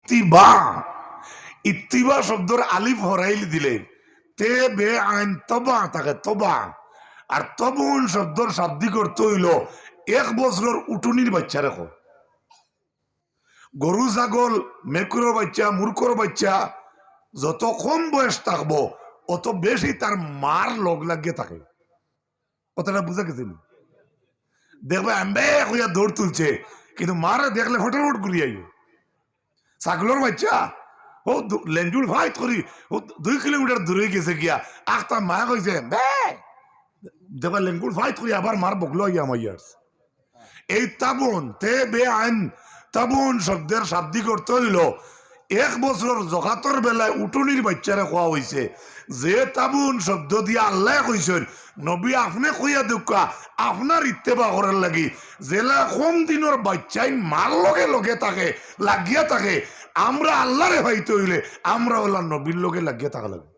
ইত্তিবা। ইত্তিবা শব্দর আলিফ হরাইল দিলে তে বে আইন তবা থাকে তবা। আর তবন শব্দর শাব্দিক অর্থ হইল 1 বছরের উটুনির বাচ্চা রেখো। গরু ছাগল মেকুরের বাচ্চা মূর্খর বাচ্চা যত কম বয়স থাকবো অত বেশি তার মার লগ লাগিয়ে থাকে। কথাটা বুঝা গেছে? দেখবে আম্বে হইয়া দৌড় তুলছে, কিন্তু মারা দেখলে ফটাফট ঘুরিয়ে আইব। ছাগলের বাচ্চা ও লেঞ্জুর ভাই করি ও 2 কিলোমিটার দূরে গেছে গিয়া আখতা মায়া কইছে দেখবা লেঞ্জুর ভাই করি আবার মার বগলো ইয়া মাইয়ার। এই তাবন তে বে আইন তাবন শব্দের শাব্দিক অর্থ হইল 1 বছরের জখাতর বেলায় উটুনির বাচ্চারে খোয়া হয়েছে। যে তাবুন শব্দ দিয়ে আল্লাহ কইছেন নবী আপনি কইয়া দুকা আপনার ইত্তেবা করার লাগি জেলা কম দিনের বাচ্চাই মার লগে লগে থাকে লাগিয়া থাকে। আমরা আল্লাহরে হইতে হইলে আমরা ওলা নবীর লগে লাগিয়া থাকা লাগবে।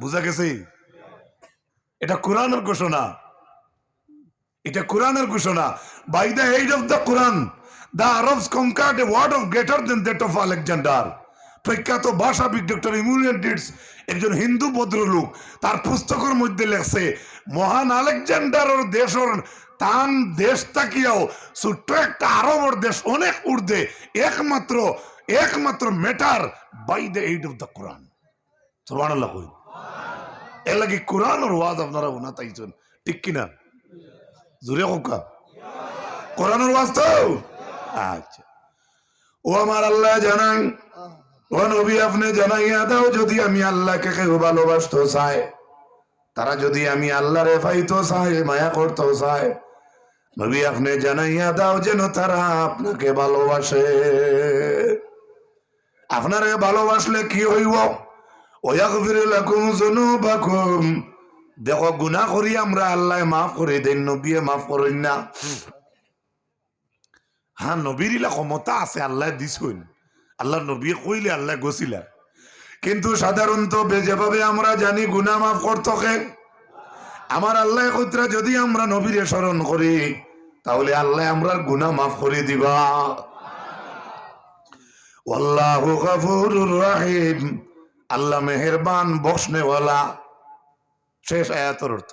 বুঝা গেছে? এটা কোরআনের ঘোষণা, এটা কোরআনের ঘোষণা। By the aid of the Quran the Arabs conquered a world of greater than that of Alexander. প্রখ্যাত ভাষাবিদ ডক্টর ইমুনিয়ান্টিডস একজন হিন্দু ভদ্রলোক তার পুস্তকের মধ্যে লেখছে মহান আলেকজান্ডারের দেশের তান দেশ তাকিয়াও ছোট্ট একটা আরবের দেশ অনেক ঊর্ধ্বে একমাত্র matter by the aid of the Quran. সুবহানাল্লাহ কই এর লাগি কোরআনের ওয়াজ আপনারা ওনা তাইছেন ঠিক কিনা? জোরে হোকা কোরআনের ওয়াজ তো। আচ্ছা, ও আমার আল্লাহ জানান, ও নবী আপনি জানাইয়া দাও যদি আমি আল্লাহকে কেউ ভালোবাসতে চায়, তারা যদি আমি আল্লাহরে পাইতো চায় মায়া করতে চায়, নবী আপনি জানাইয়া দাও যেন তারা আপনাকে ভালোবাসে। আপনারে ভালোবাসলে কি হইব? ওয়াগফির লাকুম যুনুবাকুম। দেখো গুনাহ করি আমরা আল্লাহ মাফ করে দেন, নবী মাফ করেন না। হ্যাঁ, নবীর ক্ষমতা আছে, আল্লাহ দিছেন, আল্লাহ নবী কইলে আল্লাহ গছিলা। কিন্তু সাধারণত যেভাবে আমরা জানি গুনাহ মাফ করতে আমার আল্লাহ কইতরা যদি আমরা নবীরে স্মরণ করি তাহলে আল্লাহ আমরা গুনাহ মাফ করে দিবা। আল্লাহু গফুরুর রহিম, আল্লাহ মেহেরবান বখশনেওয়ালা। শেষ আয়াতের অর্থ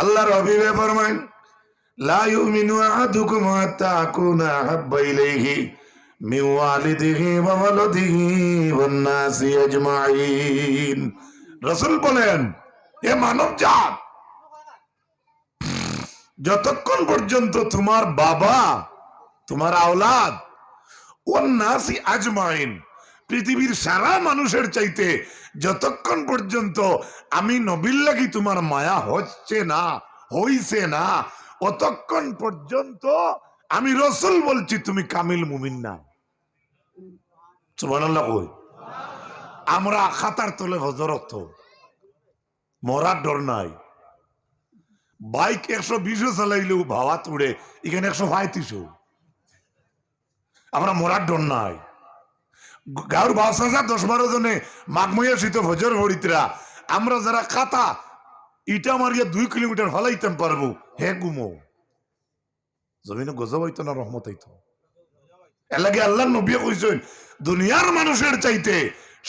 আল্লাহর হাবিবে ফরমান লা ইউমিনু আহাদুকুম হাত্তা আকুনা আহাব্বা ইলাইহি মিন ওয়ালিদিহি ওয়া ওয়ালাদিহি ওয়ান নাসি আজমাইন। রাসূল বলেন, এ মানব জাত, যতক্ষণ পর্যন্ত তোমার বাবা, তোমার আওলাদ, ওয়ান নাসি আজমাইন, পৃথিবীর সারা মানুষের চাইতে যতক্ষণ পর্যন্ত আমি নবীর লাগি তোমার মায়া হচ্ছে না, হইছে না, অতক্ষণ পর্যন্ত আমি রাসূল বলছি তুমি কামিল মুমিন না। সুবহানাল্লাহ কই। আমরা খাতার তলে হজরত, মরার ডর নাই। বাইক 120 চালাইলেও ভাওয়া তুড়ে, এখানে 135। আমরা মরার ডর নাই। গাঁর 10-12 জনে মাঘময়া শীত ভজর হরিতরা আমরা যারা খাতা ইটা মারিয়া 2 কিলোমিটার ফলাইতাম পারবো, হে গুমো জমিনে গজব হইতো না, রহমত হইতো। এর লাগে আল্লাহ নবী কইছেন দুনিয়ার মানুষের চাইতে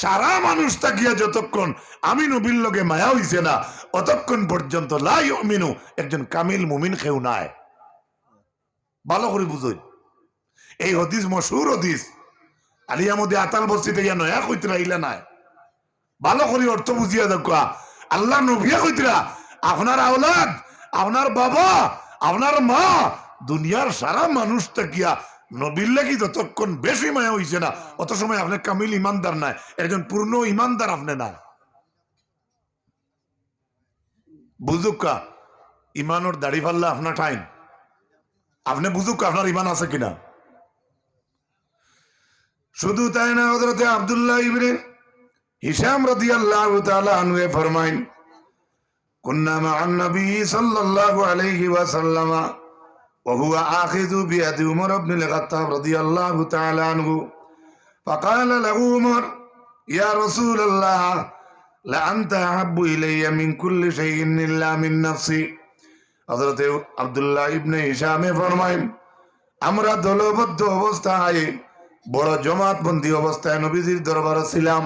সারা মানুষ তাকিয়া যতক্ষণ আমি নবীর লগে মায়া হইছে না অতক্ষণ পর্যন্ত লা ইউমিনু, একজন কামিল মুমিন কেউ নাই। ভালো করে বুঝুন এই হাদিস, মশহুর হাদিস। আলিয়ামদে আতাল বস্তিতে গিয়া নয়া কইতরা ইলা নাই, ভালো করে অর্থ বুঝিয়া দেখা। আল্লাহ নবী কইতরা আপনার আওলাদ, আপনার বাবা, আপনার মা, দুনিয়ার সারা মানুষ তাকিয়া নবীর লাগি যতক্ষণ বেশি মায়া হইছে না অত সময় আপনি কামিল ইমানদার নাই, একজন পূর্ণ ইমানদার আপনি নাই। বুঝুকা ইমানোর দাড়ি ফাল্লা আপনার ঠাইন, আপনি বুঝুক আপনার ইমান আছে কিনা। শুধু তাই না, হযরতে আব্দুল্লাহ ইবনে হিশাম রাদিয়াল্লাহু তাআলা আনহু ফরমাইন কুন্না মা'আন নবী সাল্লাল্লাহু আলাইহি ওয়াসাল্লাম ওয়া হুয়া আখিযু বিয়াদি উমর ইবনে আল-খাত্তাব রাদিয়াল্লাহু তাআলা আনহু ফাকালা লাহু উমর ইয়া রাসূলুল্লাহ লা আনতা আহাব্বু ইলাইয়া মিন কুল্লি শাইইন ইল্লা মিন নাফসি। হযরতে আব্দুল্লাহ ইবনে হিশাম ফরমাইন আমরা দলবদ্ধ অবস্থায় বড় জমাত বন্দী অবস্থায় নবীজির দরবারে ছিলাম।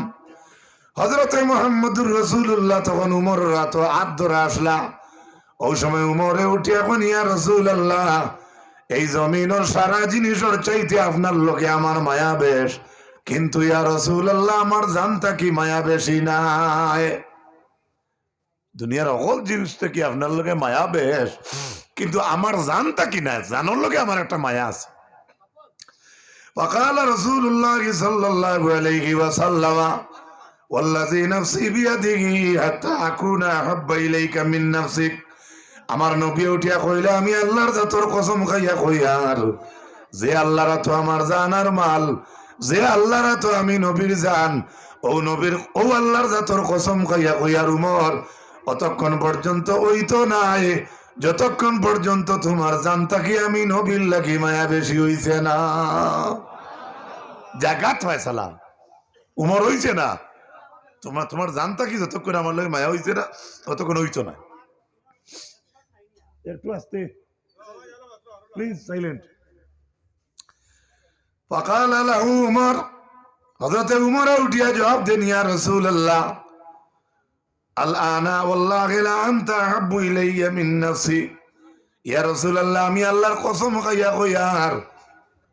হযরতে মুহাম্মদুর রাসূলুল্লাহ তখন উমর রাত হাত ধরে আসলা। ওই সময় উমরে উঠে এখন ইয়া রাসূলুল্লাহ, এই জমিনের সারা জিনিসের চাইতে আপনার লোকে আমার মায়া বেশ, কিন্তু ইয়া রাসূলুল্লাহ আমার জানতা কি মায়া বেশি নাই। দুনিয়ার অকল জিনিসটা কি আপনার লোকে মায়া বেশ, কিন্তু আমার জানতা কি না, জানার লোকে আমার একটা মায়া আছে। فقال رسول الله صلى الله عليه وسلم والذي نفسي بيده حتى أكون أحب إليك من نفسك। আমার নবী উঠিয়া কইলা, আমি আল্লাহর জাতর কসম খাইয়া কইয়ার, যে আল্লাহরা তো আমার জানার মাল, যে আল্লাহরা তো আমি নবীর জান, ও নবীর ও আল্লাহর জাতর কসম খাইয়া কইয়ার উমর, অতক্ষণ পর্যন্ত ওই তো নাই যতক্ষণ পর্যন্ত তোমার জানতা কি আমি নবীর লাগি মায়া বেশি হইছে না। জাগাত হয় সালাম উমর হইছে না, তোমার জানতা কি যতক্ষণ আমার লাগে মায়া হইছে না ততক্ষণ হইতো না। একটু আস্তে প্লিজ, সাইলেন্ট। فقال له عمر, হযরত উমর উঠিয়া জবাব দেন, ইয়া রাসূলুল্লাহ আলআনা ওয়াল্লাহি লা আনতা আহাব্বু ইলাইয়া মিন নাফসি। ইয়া রাসূলুল্লাহ আমি আল্লাহর কসম খাইয়া কইয়ার,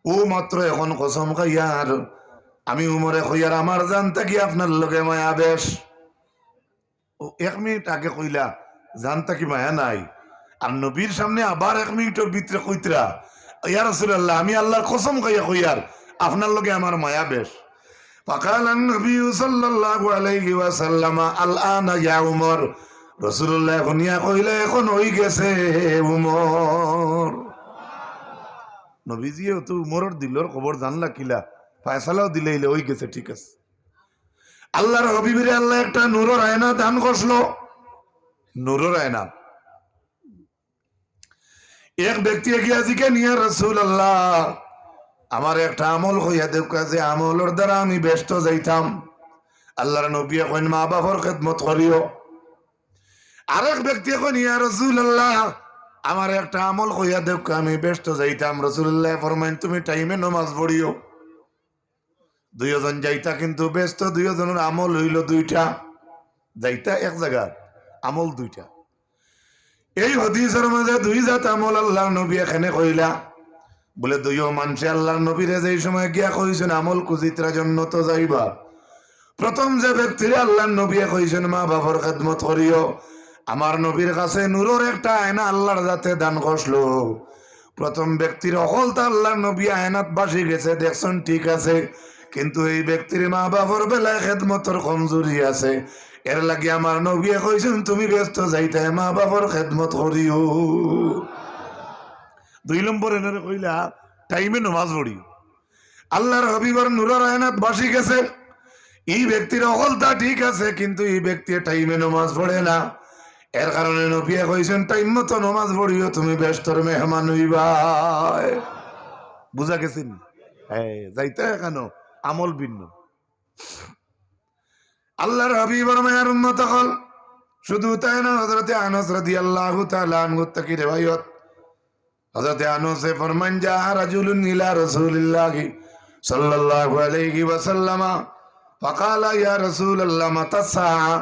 ও মাত্র এখন কসম খাইয়ার, আমি উমরে কইয়ার আমার জানতা কি আপনার লগে মায়া বেশ। ও 1 মিনিট আগে কইলা জানতা কি মায়া নাই, আর নবীর সামনে আবার 1 মিনিটের ভিতরে কইতরা ইয়া রাসূলুল্লাহ আমি আল্লাহর কসম খাইয়া কইয়ার আপনার লগে আমার মায়া বেশ। فقال النبي صلى الله عليه وسلم الآن يا عمر। রাসূলুল্লাহ শুনিয়া কইলা এখন হই গেছে উমর। নবীজিও তো উমরের দিলর খবর জানলা কিলা, ফয়সালাও দিলেইলে হই গেছে, ঠিক আছে। আল্লাহর হাবিবের আল্লাহ একটা নূরের আয়না দান করলো, নূরের আয়না। এক ব্যক্তি এগিয়ে জিজ্ঞাসা নিয়া রাসূলুল্লাহ আমার একটা আমল হইয়া দেখা, যে আমলের দ্বারা আমি ব্যস্ত যাইতাম। আল্লাহর নবী এখন মা বাবার খেদমত করিও। আরেক ব্যক্তি এখন ইয়া রাসূলুল্লাহ আমার একটা আমল হইয়া দেখা আমি ব্যস্ত যাইতাম। রাসূলুল্লাহ ফরমাইন তুমি টাইমে নামাজ পড়িও। দুইজন যাইতা কিন্তু ব্যস্ত, দুইজনের আমল হইল দুইটা, যাইতা এক জায়গা আমল দুইটা। এই হাদিসের মাঝে দুই জাত আমল আল্লাহর নবী এখানে কইলা, বলে দুইও মানুষে আল্লাহর নবীরে যেই সময় গিয়া কইছেন আমল কুজিত্রা জন্য তো যাইবা। প্রথম যে ব্যক্তিরে আল্লাহর নবী কইছেন মা বাবার খেদমত করিও, আমার নবীর কাছে নূরের একটা আয়না আল্লাহর যাতে দান করলো। প্রথম ব্যক্তির অকলতা আল্লাহর নবী আয়নাত বাসি গেছে দেখছেন, ঠিক আছে, কিন্তু এই ব্যক্তির মা বাবার বেলায় খেদমতর কমজোরি আছে। এর লাগে আমার নবী কইছেন তুমি ব্যস্ত যাইতে মা বাবার খেদমত করিও। 2 নম্বর এনারে কইলা টাইমে নামাজ পড়ি। আল্লাহর হাবিবের নূরের আয়নাত বাসি গেছে, এই ব্যক্তির অকলতা ঠিক আছে, কিন্তু এই ব্যক্তি টাইমে নামাজ পড়ে না। এর কারণে নবী কইছেন টাইম মতো নামাজ পড়িও, তুমি ব্যস্তর মেহমান হইবা। বুঝা গেছেন? হ্যাঁ, যাইতে কেন আমল ভিন্ন। আল্লাহর হাবিবের মায়ের উম্মত হল। শুধু তাই না, হযরতে আনাস রাদিয়াল্লাহু তাআলা আনহু থেকে রিওয়ায়াত, হযরতে আনাস ফরমান জা রাজুলুন ইলা রাসূলিল্লাহি সাল্লাল্লাহু আলাইহি ওয়াসাল্লাম ফাকালা ইয়া রাসূলুল্লাহ মাতা সাআ।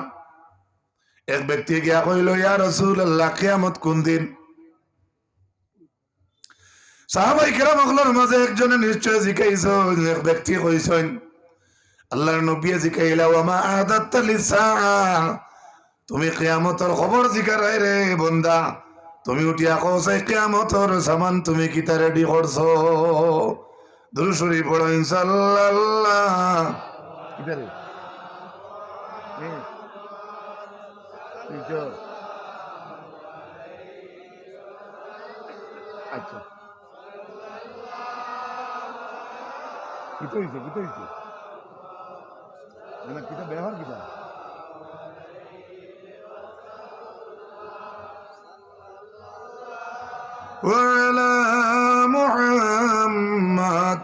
এক ব্যক্তি গিয়া কইল ইয়া রাসূলুল্লাহ কিয়ামত কোন দিন? সাহাবায়ে কেরাম হলের মাঝে একজনে নিশ্চয় জিজ্ঞাসা, এক ব্যক্তি কইছেন আল্লাহর নবী জিজ্ঞাইলা ওয়া মা আদাত্তা লিসআ, তুমি কিয়ামতের খবর জিজ্ঞারাই রে বান্দা, তুমি উঠিয়া কওছাই কিয়ামতের সামান তুমি কিতা রেডি করছো? দুরূদ শরীফ পড়ো ইনশাআল্লাহ। কিতারে আচ্ছা কিতা হইছে মানে কিতা ব্যবহার কিতা وعلى محمد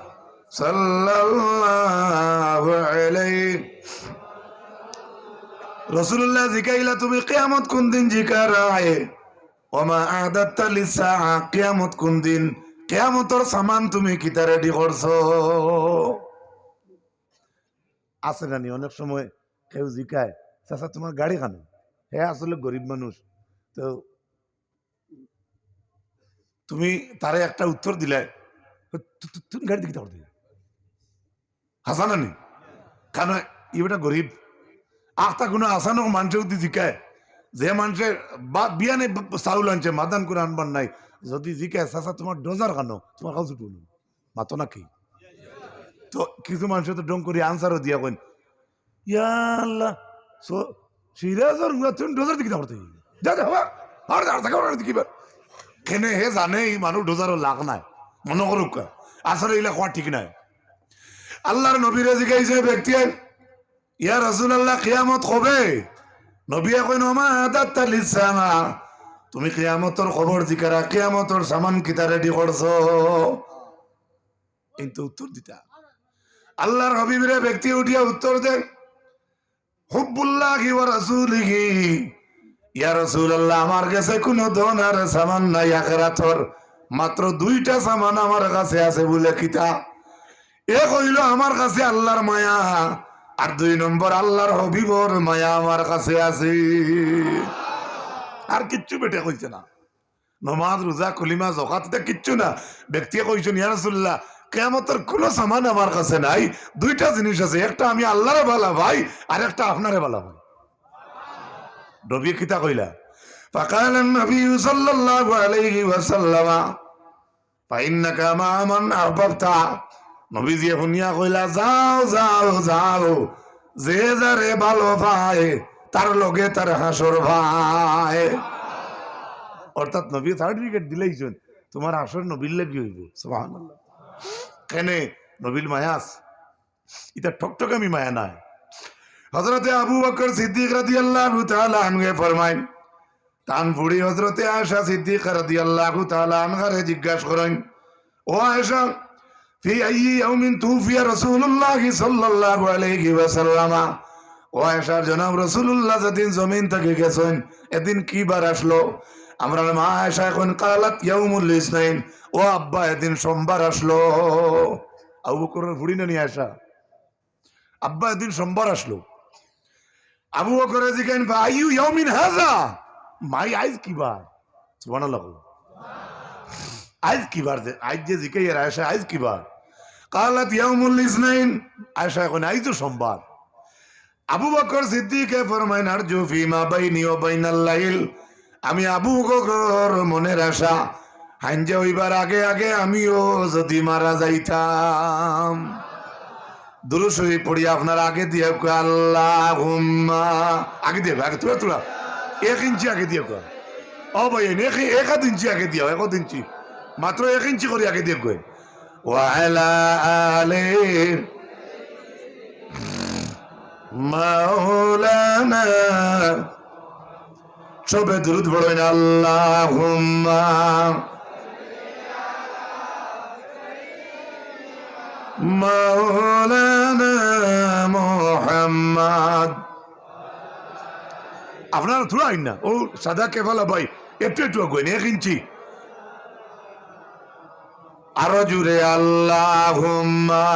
صلى الله عليه। রাসূলুল্লাহ জিকাইলা তুমি কিয়ামত কোন দিন জিকারায়? ওমা আদাত্তা লিসআ, কিয়ামত কোন দিন? কিয়ামতের সামান তুমি কিতা রেডি করছো? আছে নানি অনেক সময় কেউ জিকায় চাচা তোমার গাড়ি কেন, হ্যাঁ আসলে গরিব মানুষ, তো তুমি তারে একটা উত্তর দিলে তুমি গাড়ি দিকে দিবে হাসা নানি কারণ ইটা গরিব আখতা কোনো আসানো মানুষের উঠি জিকায় যে মানুষের বিয়ানে চাউল আনছে মাদান করে আনবার নাই যদি জিকায় চাচা তোমার ডোজার কেন তোমার কাছে টুন মাতো নাকি, তো কিছু মানুষের তো ডং করে আনসারও দিয়া কইন ইয়াল্লাহ সো সিরাজর তুমি ডোজার দিকে দাঁড়াতে যা যা হবা আর দাঁড়া থাকা দিকিবার কেনে হে জানে এই মানুষ ডোজারও লাগ নাই মনে করুক আসলে এইলা কোয়া ঠিক নাই। আল্লাহর নবীরে জিগাইছে ব্যক্তি ইয়া রাসূলুল্লাহ কিয়ামত কবে, নবী কইন ওমা আদাত্তা লিসামা, তুমি কিয়ামতের খবর জিকারা কিয়ামতের সামান কিতা রেডি করছো, কিন্তু উত্তর দিতা আল্লাহর হাবিবের ব্যক্তি উঠিয়া উত্তর দেন হুব্বুল্লাহি ওয়া রাসূলিহি, ইয়া রাসূলুল্লাহ আমার কাছে কোনো ধনের সামান নাই আখিরাতর, মাত্র দুইটা সামান আমার কাছে আছে বলে কিতা, এ কইল আমার কাছে আল্লাহর মায়া আর দুই নম্বর আল্লাহর হাবিবর মায়া আমার কাছে আছে, আর কিচ্ছু বেটে কইছে না, নমাজ রোজা কলিমা যাকাত এটা কিচ্ছু না, ব্যক্তি কইছেন ইয়া রাসূলুল্লাহ কিয়ামতের কোনো সামান আমার কাছে নাই, দুইটা জিনিস আছে, একটা আমি আল্লাহরে ভালা ভাই আর একটা আপনারে ভালা ভাই। নবী কিতা কইলা ফাকাল নবী সাল্লাল্লাহু আলাইহি ওয়াসাল্লাম ফাইন্নাকা মা মান আহবাবতা, নবীজি শুনিয়া কইলা যাও যাও যাও, যে যারে ভালো ভাই তার লগে তার হাসর ভাই, অর্থাৎ নবী সার্টিফিকেট দিলেইছেন তোমার হাসর নবীর লাগি হইব সুবহানাল্লাহ, কেনে নবীর মায়াস এটা ঠকঠকামি মায়া নাই। হযরতে আবু বকর সিদ্দিক রাদিয়াল্লাহু তাআলা আনহু ফরমায় তান ফুড়ি হযরতে আয়েশা সিদ্দিকা রাদিয়াল্লাহু তাআলা আনহারে জিজ্ঞাসা করেন ও আয়েশা ফি আইয়ি ইয়াউমিন তুফিয়া রাসূলুল্লাহ সাল্লাল্লাহু আলাইহি ওয়াসাল্লাম, ও আয়েশা জনাব রাসূলুল্লাহ যেদিন জমিন থেকে গেছেন এদিন কি বার আসলো, আমরা মা আয়েশা এখন কালাত ইয়াউমুল ইসনাইন, ও আব্বা এদিন সোমবার আসলো। আবু বকরের ফুড়ি না নি আয়েশা, আব্বা এদিন সোমবার আসলো। আবু বকর জিজ্ঞেস আইয়ু ইয়াউমিন হাযা, মাই আইজ কি বার, সুবহানাল্লাহ আইজ কি বার, আইজ যে জিজ্ঞেস আয়েশা আইজ কি বার, কালাত ইয়াউমুল ইসনাইন, আয়েশা এখন আইজ তো সোমবার। আবু বকর সিদ্দিকে ফরমায় আরজু ফিমা বাইনি ওয়া বাইনাল লাইল, আমি আবু বকর মনের আশা হাঞ্জা হইবার আগে আগে আমিও যদি মারা যাইতাম। দুরূদ শরীফ পড়ি আপনার আগে দিয়ে আল্লাহুম্মা, আগে দিয়ে আগে তোরা তোরা 1 ইঞ্চি আগে দিয়ে ও ভাই 1 ইঞ্চি আগে দিও, 1 ইঞ্চি মাত্র 1 ইঞ্চি করে আগে দিয়ে কই ওয়া আলা আলি মাওলানা, সবে দুরূদ পড়েন আল্লাহুম্মা মাওলানা মুহাম্মদ। আপনারা থোড়া আইন না ও সাদা কেফালা ভাই একটু একটু কইন 1 ইঞ্চি আরো জুড়ে আল্লাহুম্মা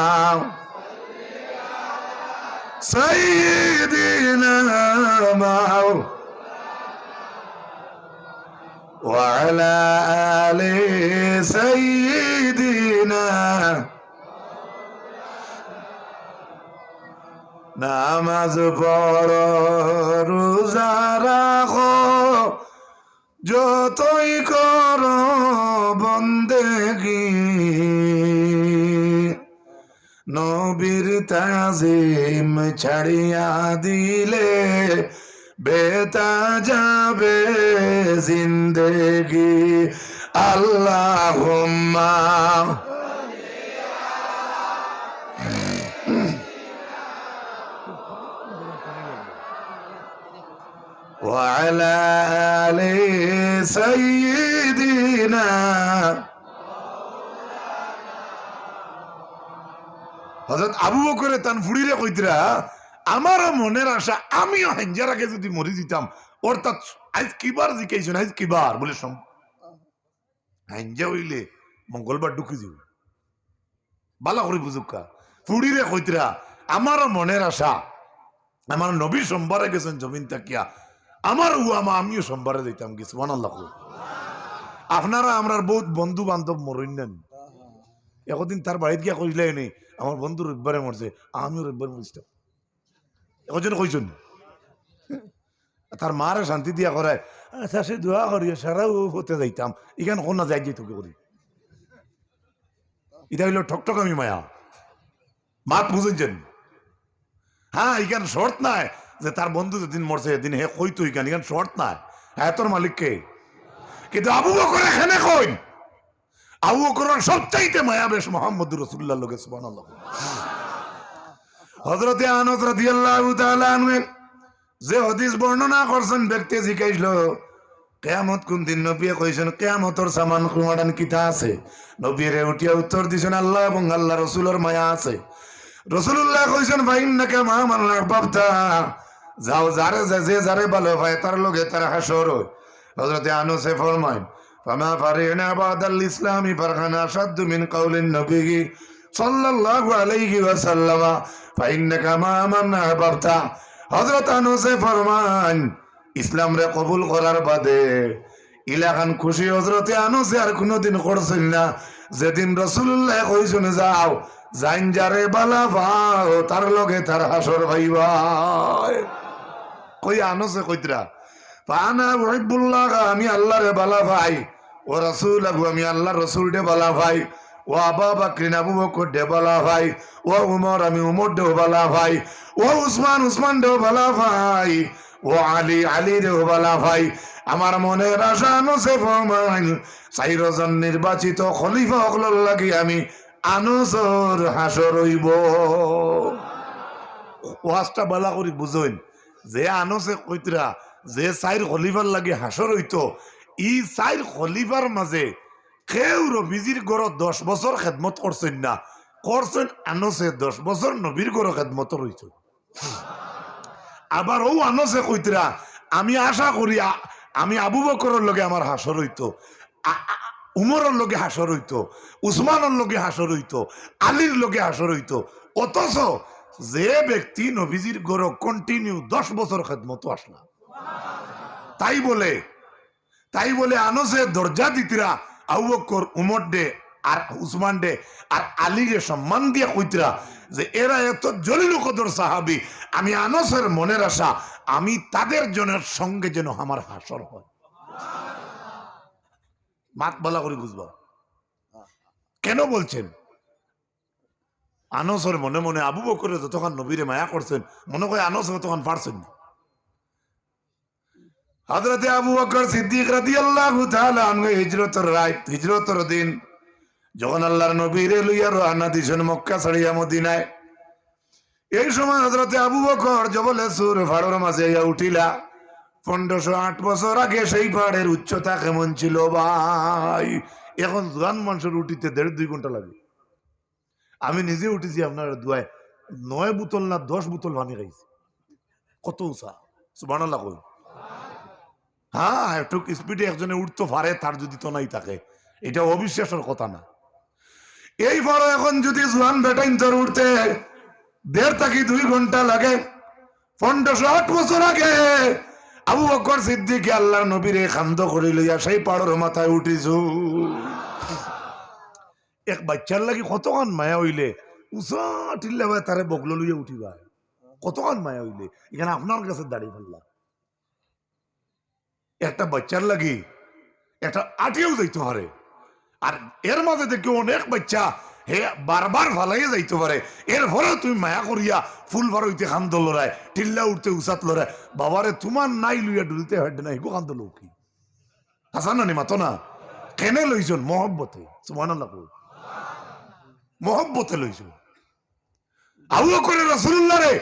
সাইয়্যিদিনা ওয়া আলা আলি সাইয়্যিদিনা, নামাজ পড়ো রোজা রাখো যতই করো বন্দেগি, নবীর তাজিম ছাড়িয়া দিলে বেতা যাবে জিন্দেগি। আল্লাহুম্মা وعلى آل سيدنا। হযরত আবু বকরে তান ফুড়িরে কইতরা আমার মনের আশা আমিও হাঞ্জার আগে যদি মরি দিতাম, অর্থাৎ আজ কিবার জিকাইছেন আজ কিবার বলে হাঞ্জা হইলে মঙ্গলবার ঢুকি যাব, বালা করে বুঝুকা ফুড়িরে কইতরা আমারও মনের আশা, আমার নবী সোমবারে গেছেন জমিন তাকিয়া, আমার উয়ামা আমিও সোমবারে যাইতাম গেছি। সুবহানাল্লাহ। আপনারা আমরার বহুত বন্ধু বান্ধব মরইন নেন, একদিন তার বাড়িতে গিয়া কইলে নেই আমার বন্ধু রবিবারে মরছে, আমিও রবিবার মরছিলাম, এখন কইছেন তার মারে শান্তি দিয়া করে, আচ্ছা সে দোয়া করি সারাও হতে যাইতাম, এখানে কোন না যাই যেত করি। এটা হইল ঠকঠকামি মায়া, মাত বুঝেছেন? হ্যাঁ, এখানে শর্ত নাই যে তার বন্ধু যেদিন মরছে সেদিন হে কইতো, এখানে এখানে শর্ত নাই, হ্যাঁ তোর মালিককে। কিন্তু আবু বকর এখানে কই, আবু বকর সবচাইতে মায়া বেশ মুহাম্মদুর রাসূলুল্লাহ লগে। সুবহানাল্লাহ। হযরতে আনাস রাদিয়াল্লাহু তাআলা আনহু যে হাদিস বর্ণনা করছেন, ব্যক্তি জিজ্ঞাসল কিয়ামত কোন দিন, নবী কইছেন কিয়ামতের সামান কুমাডান কিতা আছে? নবীরে উঠিয়া উত্তর দিছেন আল্লাহ এবং আল্লাহ রাসূলের মায়া আছে। রাসূলুল্লাহ কইছেন ফাইন্নাকা মা মান আহবাবতা, যাও যারে যে যারে ভালো পায় তার লগে তার হাসর। হযরতে আনাসে ফরমায় ফামা ফারিনা বাদাল ইসলামি ফারখানা আশাদ্দু মিন কাউলিন নবী সাল্লাল্লাহু আলাইহি ওয়াসাল্লাম ফাইন্নাকা মা মান আহবাবতা। হযরত আনাসে ফরমান ইসলাম রে কবুল করার বাদে ইলাখান খুশি হযরতে আনাসে আর কোনদিন করছেন না, যেদিন রাসূলুল্লাহ কইছেন যাও জাইন যারে বালা ভাও তার লগে তার হাসর ভাইবা। কই আনাসে কইতরা ফানা উহিব্বুল্লাহ, আমি আল্লাহরে বালা ভাই, ও রাসূলহু, আমি আল্লাহর রাসূলকে বালা ভাই, ও আবু বকর আবু বকর দে বালা ভাই, ও উমর আমি উমর দে বালা ভাই, ও উসমান দে বালা ভাই, ও আলী দে বালা ভাই। আমার মনের আশা আনাসে ফরমান চাইরজন নির্বাচিত খলিফা হকলর লাগি আমি আনাসর হাসর হইব। ওয়াজটা বালা করি বুঝইন যে আনাসে কইতরা যে চাইর খলিফার লাগে হাসর হইতো, ই চাইর খলিফার মাঝে কেউ নবীজির গড় 10 বছর খেদমত করছেন না, করছেন আনাসে 10 বছর নবীর গড় খেদমত রইছে। আবার ও আনাসে কইতরা আমি আশা করি আমি আবু বকরের লগে আমার হাসর হইতো, উমরের লগে হাসর হইতো, উসমানের লগে হাসর হইতো, আলীর লগে হাসর হইতো। অথচ যে ব্যক্তি নবীজির গড় কন্টিনিউ 10 বছর খেদমত আসলা, তাই বলে আনাসে দরজা দিতরা আবু বকর উমর দে আর উসমান দে আর আলীকে সম্মান দিয়ে কইতরা যে এরা এত জলিল কদর সাহাবী, আমি আনাসের মনের আশা আমি তাদের জনের সঙ্গে যেন আমার হাসর হয়। মাত বলা করে বুঝবা কেন বলছেন? আনাসের মনে মনে আবু বকরের যতক্ষণ নবীরে মায়া করছেন, মনে করে আনাস ততক্ষণ পারছেন না। হযরতে আবু বকর সিদ্দিক রাদিয়াল্লাহু তাআলা আনহু হিজরতের দিন যখন আল্লাহর নবীরে লইয়া রওনা দিছেন মক্কা ছাড়িয়া মদিনায়, এই সময় হযরতে আবু বকর জবলে সুর পাহাড়ের মাঝে ইয়া উঠিলা। 1508 বছর আগে সেই পাহাড়ের উচ্চতা কেমন ছিল ভাই? এখন জোয়ান মানুষের উঠিতে 1.5-2 ঘন্টা লাগে। আমি নিজে উঠেছি আপনার দুয়ায় 9 বোতল না 10 বোতল পানি খাইছি, কত উঁচা। সুবহানাল্লাহ কই। হ্যাঁ, একটু স্পিডে একজনে উঠতে পারে, তার যদি তো নাই থাকে, এটা অবিশ্বাসের কথা না। এই পরে এখন যদি জোয়ান বেটাইন তোর উঠতে 1.5-2 ঘন্টা লাগে, 1508 বছর আগে আবু বকর সিদ্দিক আল্লাহর নবীরে খান্দ করে লইয়া সেই পাহাড়ের মাথায় উঠিছু। এক বাচ্চার লাগি কতক্ষণ মায়া হইলে উষা টিল্লা ভাই তারে বগল লইয়া উঠিবা, কতক্ষণ মায়া হইলে এখানে আপনার কাছে দাঁড়িয়ে ফেললা। একটা বাচ্চার লাগি একটা আটিয়েও যাইতে পারে, আর এর মাঝে দেখি অনেক বাচ্চা হে বারবার ভালাইয়া যাইতে পারে, এর ফলে তুমি মায়া করিয়া ফুল ভর হইতে খান্দ লড়ায়, টিল্লা উঠতে উসাত লড়ায়, বাবারে তোমার নাই লইয়া ডুলতে হাঁটে না, হিগো খান্দ লোক কি হাসান না মাতো না কেনে লইছন? মহব্বতে। সুবহানাল্লাহ, মহব্বতে লইছন। আবু বকর রাসূলুল্লাহ রে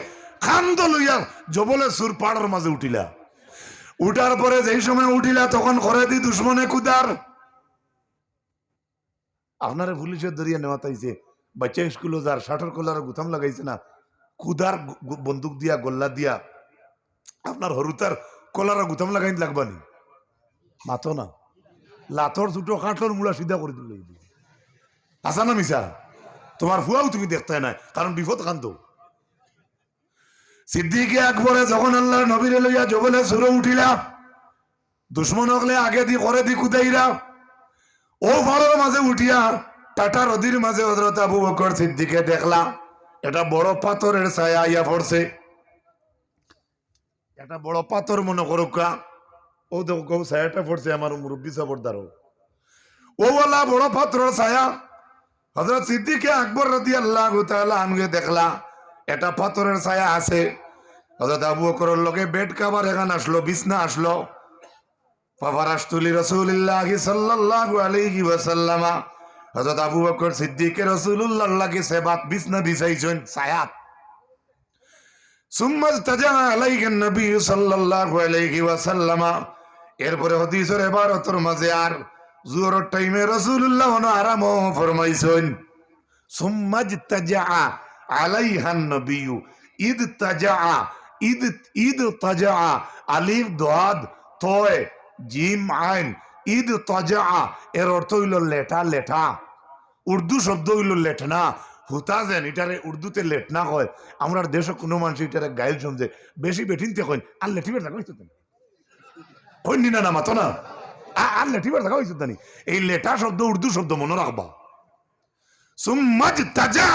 খান্দ লইয়া জবলে সুর পাহাড়ের মাঝে উঠিলা। উঠার পরে যেই সময় উঠিলা তখন করে দি দুশ্মনে কুদার আপনারে পুলিশের দরিয়া নেওয়া তাইছে, বাচ্চা স্কুলে যার শার্টের কলার গুথাম লাগাইছে না, কুদার বন্দুক দিয়া গোল্লা দিয়া আপনার হরুতার কলার গুথাম লাগাই লাগবানি মাতো না, লাথর ছুটো কাঠর মূলা সিধা করে দিল। আসা না মিশা? তোমার ফুয়াও তুমি দেখতে নাই, কারণ বিপদ কান্ত সিদ্দিকে আকবরে যখন আল্লাহর নবীরে লইয়া জবলে সুরে উঠিলা, দুশ্মন হকলে আগে দি করে দি কুদাইরা, ও ফাড়ের মাঝে উঠিয়া টাটা নদীর মাঝে হযরত আবু বকর সিদ্দিকে দেখলা এটা বড় পাথরের ছায়া আইয়া পড়ছে। একটা বড় পাথর মনে করুকা, ও দেখো ছায়াটা পড়ছে আমার মুরব্বী সাবরদার, ও বলা বড় পাথরের ছায়া। হযরত সিদ্দিকে আকবর রাদিয়াল্লাহু তাআলা আনহু দেখলা এটা পাথরের ছায়া আছে। হযরত আবু বকরের লগে বেড কাভার এখানে আসলো, বিছনা আসলো। ফাফারাশতুলি রাসূলিল্লাহি সাল্লাল্লাহু আলাইহি ওয়াসাল্লাম, হযরত আবু বকর সিদ্দিক রাসূলুল্লাহর লাগে সেবাত বিছনা বিছাইছেন ছায়াত। সুম্মা তাজা আলাইহিন নবী সাল্লাল্লাহু আলাইহি ওয়াসাল্লাম, এরপরে হাদিসের ইবারতের মাঝে আর জোহরের টাইমে রাসূলুল্লাহ আরাম ফরমাইছেন। সুম্মা তাজা আলাইহান নবী, ঈদ তাজা, ঈদ তাজা, আলিফ দাদ তয় জিম আইন, ঈদ তাজা এর অর্থ হইল লেঠা। লেঠা উর্দু শব্দ হইল লেঠনা। হুতা যেন এটারে উর্দুতে লেটনা হয়, আমরা দেশে কোনো মানুষ এটারে গাইল শুনছে বেশি বেঠিনতে কইন আর লেঠিবার দেখা হইতো কইন নি না মাতো না আর লেঠিবার দেখা হইতো জানি। এই লেঠা শব্দ উর্দু শব্দ মনে রাখবা। সুম্মাজ তাজা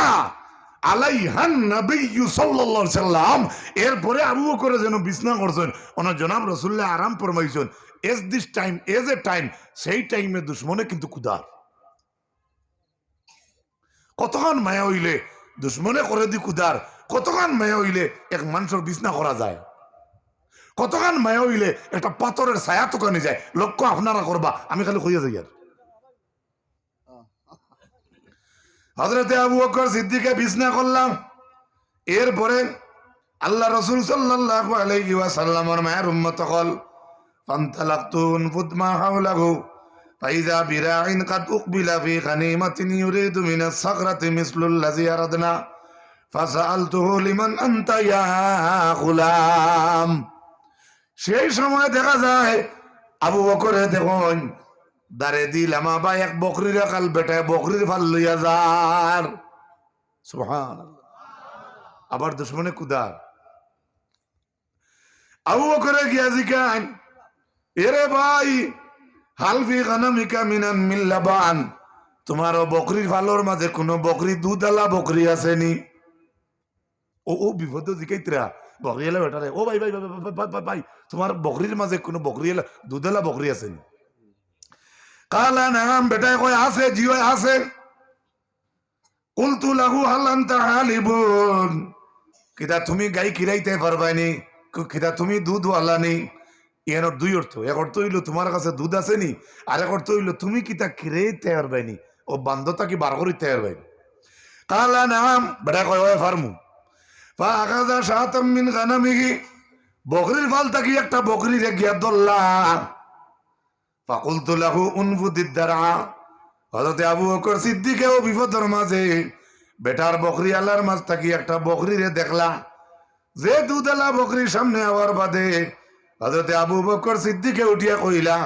আলাইহান নবী সাল্লাল্লাহু আলাইহি সাল্লাম, এরপরে আবু বকর যেন বিছনা করছেন, ওনা জনাব রাসূলুল্লাহ আরাম ফরমাইছেন। As this time, as a time, সেই টাইমে দুশ্মনে কিন্তু কুদার। কতক্ষণ মায়া হইলে দুশ্মনে করে দি কুদার, কতক্ষণ মায়া হইলে এক মানুষের বিছনা করা যায়, কতক্ষণ মায়া হইলে একটা পাথরের ছায়া তোকানি যায়। লক্ষ্য আপনারা করবা, আমি খালি কইয়া যাই। আর হযরতে আবু বকর সিদ্দিকে বিছনা করলাম। এরপরে আল্লাহ রাসূল সাল্লাল্লাহু আলাইহি ওয়াসাল্লামের মায়ের উম্মত হল ফান্তালাকতু ফুতমা হাওলাহু ফাইজা বিরাইন কাদ উকবিলা ফি গানিমাতিন ইউরিদু মিনাস সাগরাতি মিসলুল্লাযী আরাদনা ফাসাআলতুহু লিমান আনতা ইয়া গুলাম। সেই সময় দেখা যায় আবু বকরে দেখুন দারে দিল আমা বা এক বকরির কাল বেটায় বকরির ফাল লইয়া যার। সুবহানাল্লাহ। আবার দুশ্মনে কুদার। আবু বকরে গিয়া জিকান, এরে ভাই হালফি গানামিকা মিনান মিন লাবান, তোমার বকরির ফালোর মাঝে কোনো বকরি দুধালা বকরি আছে নি? ও বিপদ জিকাইতরা বকরি এলা বেটারে, ও ভাই ভাই ভাই ভাই তোমার বকরির মাঝে কোনো বকরি এলা দুধালা বকরি আছে নি? কালা নাম বেটায় কয় আছে, জিও আছে। কুলতু লাহু হাল আনতা হালিবুন, কিতা তুমি গাই খিরাইতে পারবানি, কিতা তুমি দুধ ওয়ালানি? এর দুই অর্থ, এক অর্থ হইল তোমার কাছে দুধ আছে নি, আর এক অর্থ হইল তুমি কিতা খিরাইতে পারবানি, ও বান্ধতা কি বার করিতে পারবানি? কালা নাম বেটা কয় ওই ফার্মু। পা আগাজা শাতাম মিন গানামিহি, বকরির ফাল থাকি একটা বকরি রে গিয়া দল্লা। ফাকুলতু লাহু উনফুদিদ দারা, হযরতে আবু বকর সিদ্দিকেও বিপদের মাঝে বেটার বকরি আলার মাঝ থাকি একটা বকরি রে দেখলা। যে দুধেলা বকরির সামনে আওয়ার বাদে হযরতে আবু বকর সিদ্দিকে উঠিয়া কইলা,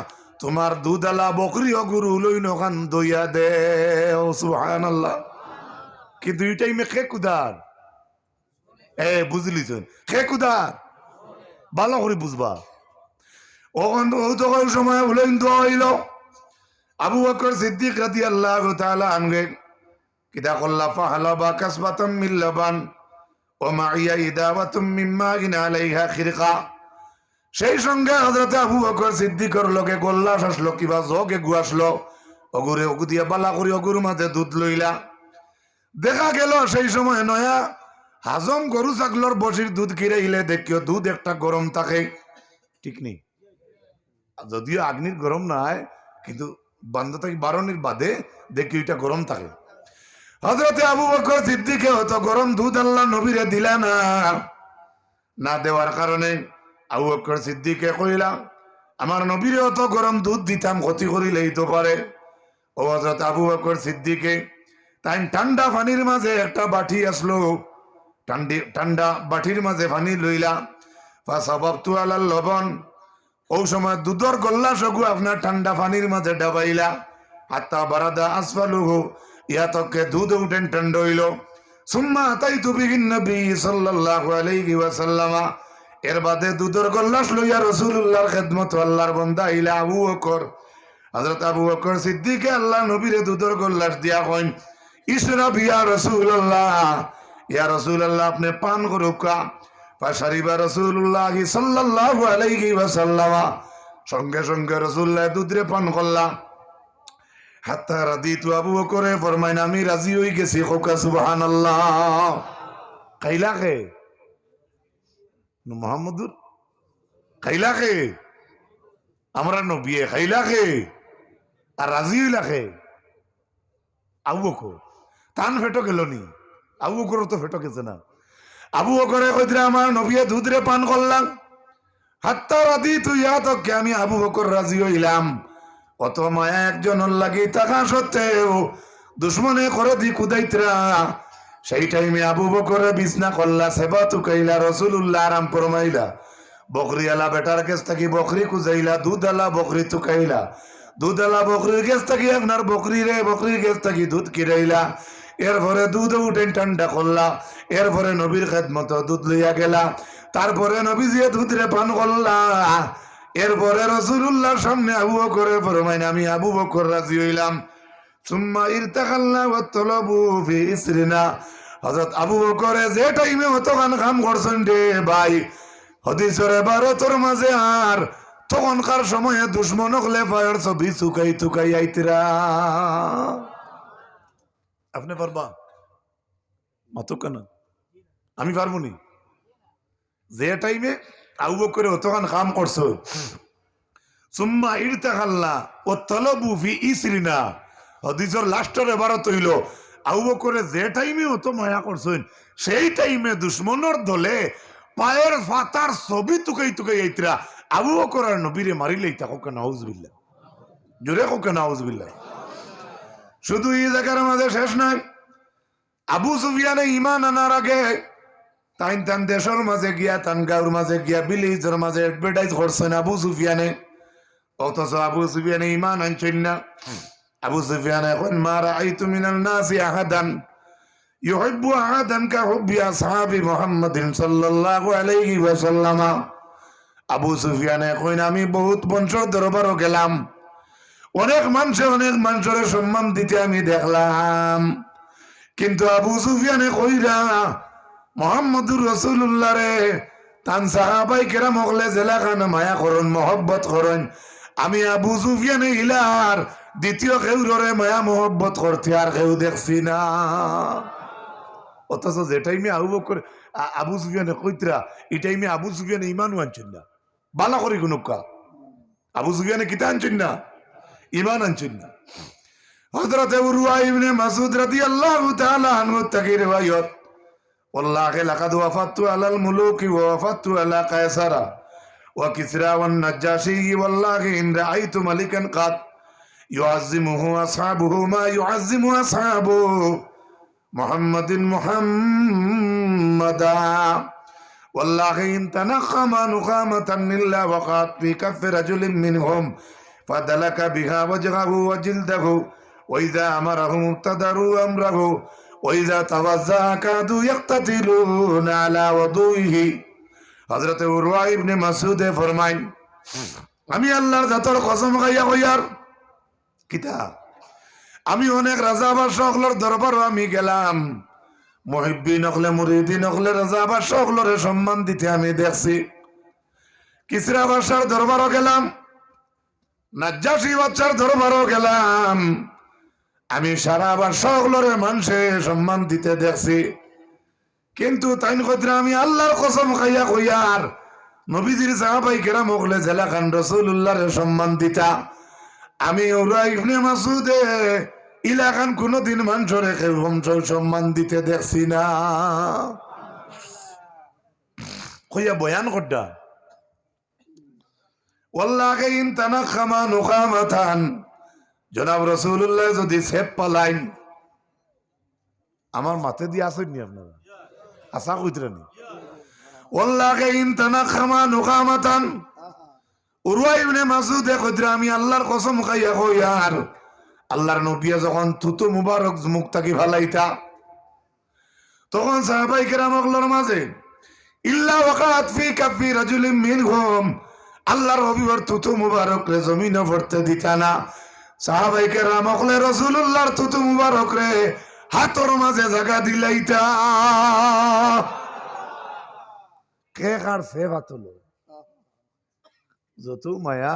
তোমার দুধেলা বকরি ও গুরু লই নখান দইয়া দে। ও সুবহানাল্লাহ। কি দুই টাইমে খে কুদার? বুঝলিছ খে কুদার, ভালো করে বুঝবা। ওখান ওই সময় উলইন দোয়া হইল। আবু বকর সিদ্দিক রাদিয়াল্লাহু তাআলা আনহু কিতা কল্লা ফাহালাবা কাসবাতাম মিন লাবান ওয়া মাইয়া ইদাওয়াতুম মিম্মা ইন আলাইহা খিরকা। সেই সঙ্গে হযরত আবু বকর সিদ্দিকের লগে গোল্লাস আসলো, কিবা জগে গু আসলো, অগুরে অগু দিয়া বালা করি অগুর মাঝে দুধ লইলা। দেখা গেল সেই সময় নয়া হাজম গরু ছাগলর বসির দুধ খিরাইলে দেখিও দুধ একটা গরম থাকে, ঠিক নেই? যদিও আগ্নির গরম নাই, কিন্তু বান্ধ থেকে বারণের বাদে দেখি ওইটা গরম থাকে। হযরতে আবু বকর সিদ্দিকে হতো গরম দুধ আল্লাহ নবীরে দিলা না, না দেওয়ার কারণে আবু বকর সিদ্দিকে কইলা আমার নবীরে অত গরম দুধ দিতাম ক্ষতি করিলেই তো পারে। ও হযরত আবু বকর সিদ্দিকে তাই ঠান্ডা পানির মাঝে একটা বাটি আসলো, ঠান্ডা বাটির মাঝে পানি লইলা। ফাসাবাবতু আলাল লবণ, ও সময় দুধর গল্লা সগু আপনার ঠান্ডা পানির মাঝে ডাবাইলা। হাত্তা বারাদা আসফালুহু, ইয়া তকে দুধ উঠেন ঠান্ডা হইল। সুম্মা আতাইতু বিহিন নবী সাল্লাল্লাহু আলাইহি ওয়াসাল্লাম। এর বাদে দুধের গল্লাস লইয়া রাসূলুল্লাহর খেদমত আল্লাহর বান্দা ইলা আবু বকর, হযরত আবু বকর সিদ্দিকে আল্লাহ নবীরে দুধের গল্লাস দিয়া কইন, ইশরাব ইয়া রাসূলুল্লাহ, ইয়া রাসূলুল্লাহ আপনি পান করুকা। ফাশারিবা রাসূলুল্লাহ সাল্লাল্লাহু আলাইহি ওয়াসাল্লাম, সঙ্গে সঙ্গে রাসূলুল্লাহ দুধরে পান করলা। হাত্তা রাদিতু, আবু বকরে ফরমাইন আমি রাজি হই গেছি। কোকা সুবহানাল্লাহ। খাইলা কে মুহাম্মদুর, খাইলা কে আমরা নবী, খাইলা কে আর রাজি হইলা কে আবু বকর। তান ফেটো গেল নি, আবু বকর তো ফেটো গেছে না। আবু বকরে কইতরা আমার নবী দুধরে পান করলাম। হাত্তা রাদিতু, ইয়া তক আমি আবু বকর রাজি হইলাম। কত মায়া একজন লাগি থাকা সত্ত্বেও দুশ্মনে করে দি কুদাইতরা। সেই টাইমে আবু বকরে বিছনা করলা, সেবা তুকাইলা, রাসূলুল্লাহ আরাম ফরমাইলা। বকরি আলা বেটার কাছ থেকে বকরি কুজাইলা, দুধ আলা বকরি তুকাইলা, দুধ আলা বকরির কাছ থেকে আপনার বকরির কাছ থেকে দুধ কিরাইলা। এরপরে দুধ উঠেন ঠান্ডা করলা। এরপরে নবীর খেদমত দুধ লইয়া গেলা। তারপরে নবী যে দুধরে পান করলা। এরপরে রাসূলুল্লাহর সামনে আবু বকরে ফরমাইন আমি আবু বকর রাজি হইলাম। সুম্মা ইরতাকালনা ওয়া তলাবু ফি ইসরিনা। হযরত আবু বকরে যে টাইমে অতখান কাম করছেন রে ভাই, হাদিসের 12 মাঝে আর তখনকার সময়ে দুশ্মন হলে ফায়ার ছবি চুকাই তুকাই আইতরা। আপনি পারবা মাতো কেন, আমি পারবো নি। যে টাইমে আবু বকরে অতখান কাম করছো, সুম্মা ইরতাকালনা ওয়া তলাবু ফি ইসরিনা, হাদিসের লাস্টের 12 হইল আবু বকরে যে টাইমে অত মায়া করছেন সেই টাইমে দুশ্মনের দলে পায়ের ফাতার ছবি তুকাই তুকাই আইতরা। আবু বকর আর নবীরে মারিলেই তা কোকে নাউজুবিল্লাহ, জোরে কোকে নাউজুবিল্লাহ। শুধু এই জায়গার মাঝে শেষ নয়, আবু সুফিয়ানে ঈমান আনার আগে তান দেশের মাঝে গিয়া, তান গাঁর মাঝে গিয়া, ভিলেজের মাঝে অ্যাডভার্টাইজ করছেন আবু সুফিয়ানে। অথচ আবু সুফিয়ানে ঈমান আনছেন না। আবু সুফিয়ান এখন মা রাআইতু মিনান নাসি আহাদান ইউহিব্বু আহাদান কা হুব্বি আসহাবি মুহাম্মাদিন সাল্লাল্লাহু আলাইহি ওয়াসাল্লাম। আবু সুফিয়ান এখন আমি বহুত বংশের দরবারও গেলাম, অনেক মানুষের সম্মান দিতে আমি দেখলাম, কিন্তু আবু সুফিয়ানে কইরা মুহাম্মদুর রাসূলুল্লাহ রে তান সাহাবাই কেরাম হলে জেলা খান মায়া করুন, মহব্বত করুন। আমি আবু সুফিয়ানে ইলার দ্বিতীয় কেউরে মায়া মোহব্বত করতে আর কেউ দেখছি না। অথচ যে টাইমে আবু সুফিয়ানে কইতরা এই টাইমে আবু সুফিয়ানে ইমানও আনছেন না। বালা করি গুনুকা আবু সুফিয়ানে কিতা আনছেন না, ইমান আনছেন না। হযরত উরওয়া ইবনে মাসউদ রাদিয়াল্লাহু তাআলা আনহু থেকে রিওয়ায়াত, ওয়াল্লাহি লাকাদ ওয়াফাতু আলাল মুলুকি ওয়া ওয়াফাতু আলা কায়সারা ওয়া কিসরা ওয়ান নাজাশি ওয়াল্লাহি ইন রাআইতু মালিকান কাদ ইউআযিমুহু আসহাবুহু মা ইউআযিমু আসহাবু মুহাম্মাদিন মুহাম্মাদা ওয়াল্লাহি ইন তানাখামা নুখামাতান ইল্লা ওয়াকাত ফি কাফি রাজুলিন মিনহুম ফাদালাকা বিহা ওয়াজহাহু ওয়া জিলদাহু ওয়া ইযা আমারাহু মুবতাদারু আমরাহু ওয়া ইযা তাওয়াজ্জা কাদু ইয়াকতাতিলুনা আলা ওয়াদুইহি। হযরত উরওয়া ইবনে মাসউদ ফরমাইন, আমি আল্লাহর জাতের কসম খাইয়া কইয়ার কিতা, আমি অনেক রাজা বাদশাহর দরবারও আমি গেলাম, মুহিব্বিন হলে মুরিদিন হলে রাজা বাদশাহর সম্মান দিতে আমি দেখছি। কিসরা বাদশার দরবারও গেলাম, নাজ্জাশী বাদশার দরবারও গেলাম, আমি সারা বাদশাহর মানুষে সম্মান দিতে দেখছি। কিন্তু তাইন কইরা আমি আল্লাহর কসম খাইয়া কইয়ার নবীজির সাহাবাই কেরাম হলে জেলা খান রাসূলুল্লাহর সম্মান দিতা। আমি উরওয়া ইবনে মাসউদ ইলাকান কোনদিন মানুষরে কেউ সম্মান দিতে দেখছি না। কইয়া বয়ান করডা ওয়াল্লাহি ইন তানাখামা নুখামাতান, জনাব রাসূলুল্লাহ যদি সেপ পালাইন, আমার মাথা দিয়ে আসেন নি আপনারা, আশা কইতরানি ওয়াল্লাহি ইন তানাখামা নুখামাতান, উরওয়া ইবনে মাসউদ কইতরা আমি আল্লাহর কসম খাইয়া কইয়ার আল্লাহর নবী যখন থুতু মুবারক মুখ থাকি ফালাইতা, তখন সাহাবায়ে কেরামের মাঝে ইল্লা ওয়াকাত ফি কাফি রাজুলিন মিনহুম, আল্লাহর হাবিবের থুতু মুবারক রে জমিনে পড়তে দিতা না। সাহাবায়ে কেরাম হলে রাসূলুল্লাহর থুতু মুবারক রে হাতর মাঝে জায়গা দিলাইতা। কে কার সেবা তুলো যত মায়া